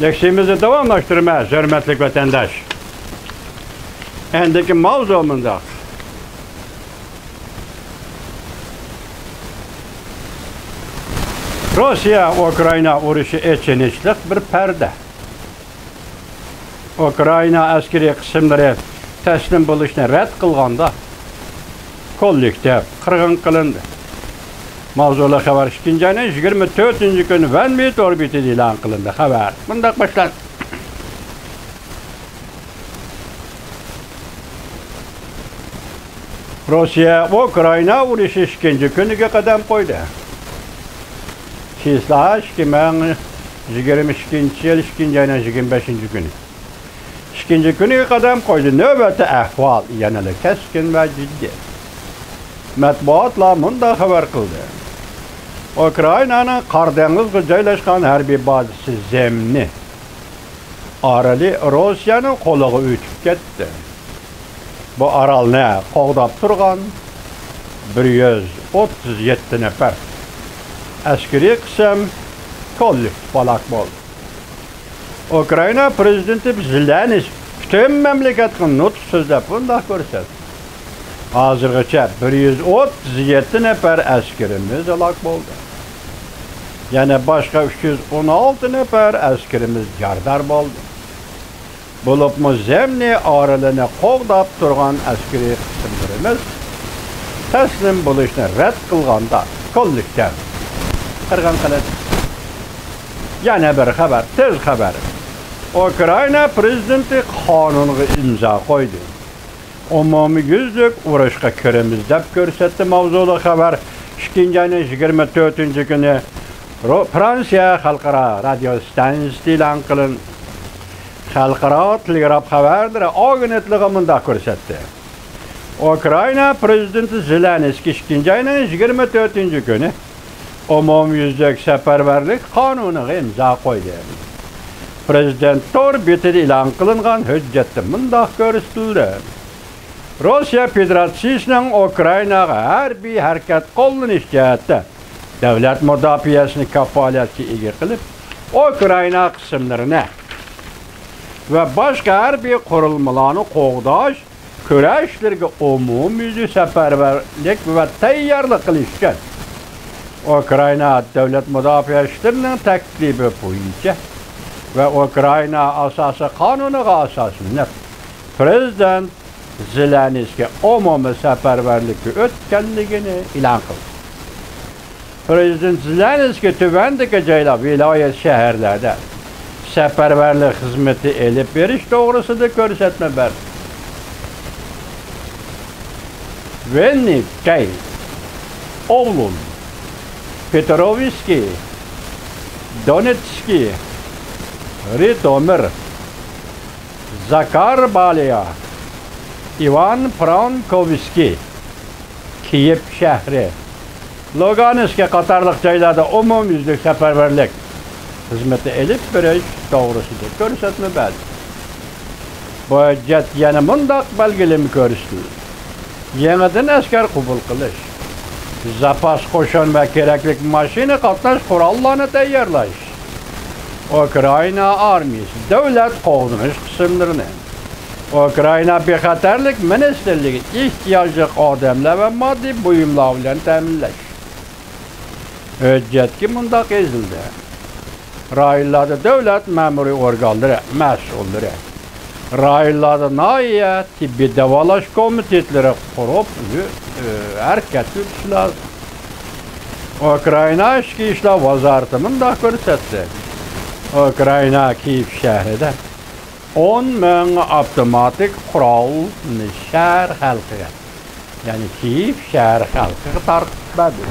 Leksimizi davamlaştırmaya hürmetli vatandaş. Endiki mavzumunda Rusya-Ukrayna urushi echinishlik bir perde. Ukrayna askeri qismlari taslim bo'lishni rad qilganda kollektiv qirg'in qilindi. Mavzuli xabar 2-ayning 24-kuni Vanmet orbitida e'lon qilindi. Xabar bunday boshlanadi. Rusya-Ukrayna urushi 2-kuniga qadam qo'ydi. Kislash 2022-yil 2-ayning 25-kuni. 2-kuniga qadam qo'ydi. Navbatda ahvol yanada keskin va jiddiy. Matbuotlar bunday xabar qildi. Ukraynaning Qor dengizida joylashgan harbiy bazasi Zemni oroli Rossiyaning qo'liga o'tib ketdi. Bu orolni qo'g'dab turgan 137 nafar askeriy qism kollektiv halok bo'ldi. Ukrayna prezidenti Zelenskiy butun mamlakatga nutq so'zlab bunday ko'rsatdi. Hozirgacha 137 nafar askerimiz halok bo'ldi. Yana boshqa 316 nafar askerimiz jardar bo'ldi. Bo'libmi Zemni orolini qo'g'dab turgan askeriy qismlarimiz taslim bo'lishni rad qilganda kollektiv qirg'in qiladi. Yana bir xabar, tez xabar. Ukrayna prezidenti qonunga imzo qo'ydi. Umumyuzlik urushga kiramiz deb ko'rsatdi. Mavzuli xabar 2-ayning 24-kuni Fransiya xalqaro radio stansiyasida e'lon qilindi. Xalqaro telegraf xabarlari agentligi bunday ko'rsatdi. Ukrayna prezidenti Zelenskiy 2-ayning 24-kuni umumyuzlik safarbarlik qonuniga imzo qo'ydi. Prezident orbitida e'lon qilingan hujjatda bunday ko'rsatildi. Rossiya Federatsiyasining Ukraynaga harbiy harakat qo'llanish jihatda davlat mudofaasini kafolatga ega qilib, Ukrayna qismlarini va boshqa harbiy qurilmalarni qo'g'dash, kurashlarga umumiy safarbarlik va tayyorlik qilishga Ukrayna davlat mudofaa ishlarining taklifi bo'yicha va Ukrayna asosiy qonuniga asoslanib prezident Zelenskiy umumiy safarbarlikka o'tganligini e'lon qildi. Prezident Zelenskiy tuvandagi joylar, viloyat shaharlarda safarbarlik xizmati elib berish to'g'risida ko'rsatma berdi. Vinnytska, Oğlun, Petrovskiy, Donetsk, Ritomir, Zakarbalya, Ivan-Frankovskiy, Kiyev shahri, Lugansk qatorliq joylarda umumyuzlik safarbarlik xizmati elib berish to'g'risida ko'rsatma berdi. Bu hujjat yana bundoq belgilama ko'rsatildi. Yangidan askar qabul qilish, zapas qo'shin va kerakli mashina qatnash qurollarini tayyorlash, Ukrayna armiyasi davlat qo'g'danish qismlarini Ukrayna bexatarlik ministerligi ehtiyojli odamlar va moddiy buyumlar bilan ta'minlash. Hujjatga bundoq yozildi. Rayonlarda davlat ma'muriy organlari mas'ullari, rayonlarda noya tibbiy davolash komitetlari qurib harakat qilish lozim. Ukrayna ichki ishlar vazirati bundoq ko'rsatdi. Ukrayna Kiyev shahrida 10 ming avtomatik qurol shahar xalqiga, ya'ni Kiyev shahar xalqiga tarqatdi.